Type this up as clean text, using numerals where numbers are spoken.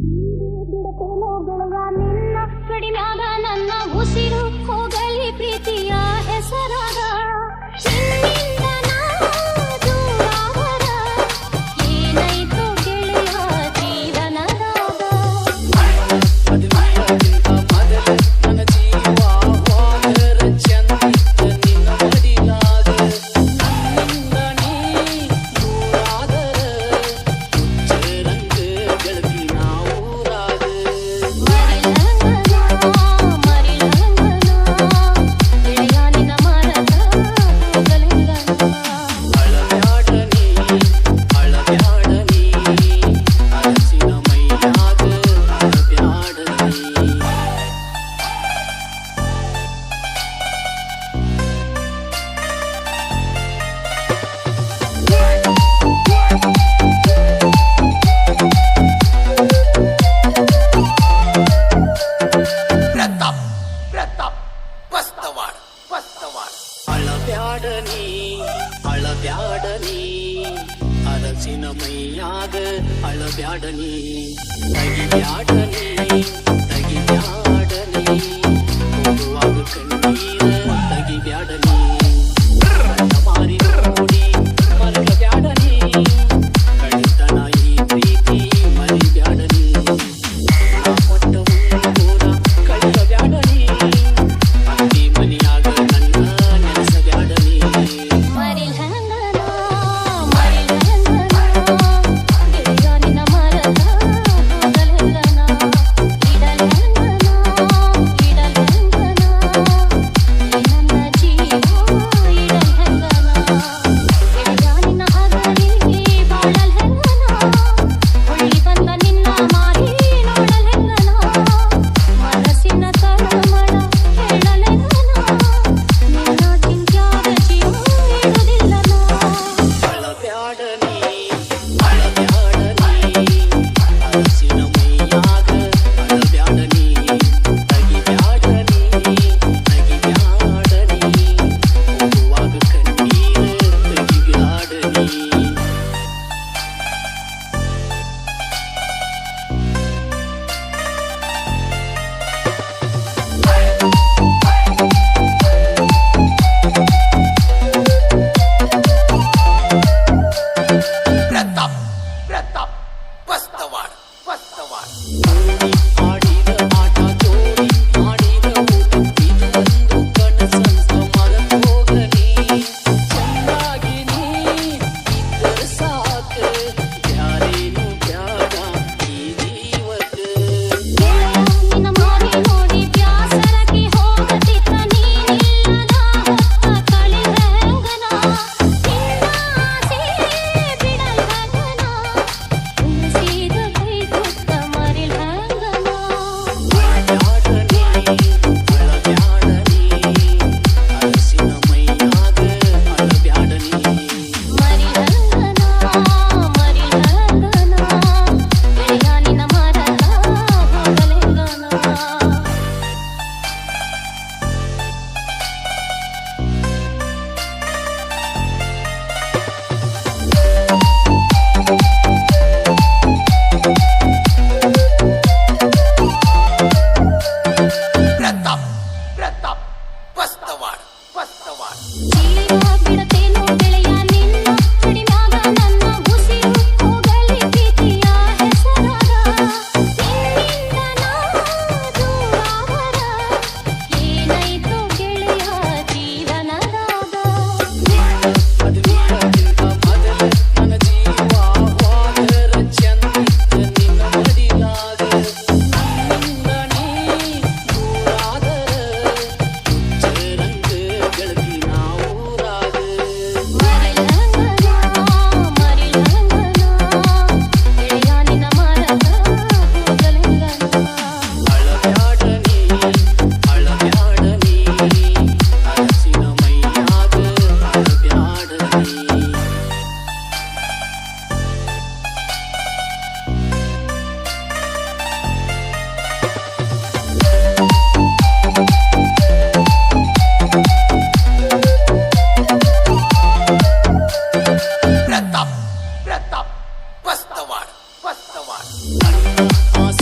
ಬಿಡತೇನೋ ಗೆಳೆಯ ನಿನ್ನ ಕಡಿಮ್ಯಾಗ ನನ್ನ ಉಸಿರು ಹೋಗಲಿ ಪ್ರೀತಿಯ ಹೆಸರಾಗ ನಿನ್ನಿಂದ ನಾ ದೂರಾದರ ಏನಾಯ್ತು ಗೆಳೆಯ ಜೀವನದಾಗ ನನ್ನ ಜೀವ ಹೋದರ ಚಂದಿತ್ತ ನಿನ್ನ ಮಡಿಲಾಗ ನನ್ನಿಂದ ನೀ ದೂರಾದರ ಹುಚ್ಚರಂಗ ಗೆಳತಿ ನಾವೂರಾಗ ಗೆಳೆಯ ನಿನ್ನ ಮರದ ಹೋಗಲಿಂಗನ ಅಳಬ್ಯಾಡ ನೀ ಅರಸಿನ ಮೈಯಾಗ ಅಳಬ್ಯಾಡ ನೀ ಪ್ರತಾಪ್ ಬಸ್ತವಾಡ ಅಳಬ್ಯಾಡ ನೀ ಅರಸಿನ ಮೈಯಾಗ ಅಳಬ್ಯಾಡ ನೀ ತಗಿಬ್ಯಾಡ ನೀ ಹೋಗುವಾಗ ಕಣ್ಣೀರ ತಗಿಬ್ಯಾಡ ನೀ ಕಣ್ಣ ಮಾರಿ ನೋಡಿ ಮರಗಬ್ಯಾಡ ನೀ ಕಳಿತನ ಈ ಪ್ರೀತಿ ಮರಿಬ್ಯಾಡ ನೀ ಕೊಟ್ಟ ಊರ ಕಳಿಸಬ್ಯಾಡ ನೀ ಅತ್ತಿ ಮನಿಯಾಗ ನನ್ನ ನೆನೆಸಬ್ಯಾಡ ನೀ ಗೆಳೆಯ ನಿನ್ನ ಮರದ ಹೋಗಲಿಂಗನ ಇಡಲಂಗನ ನನ್ನ ಆಸೆ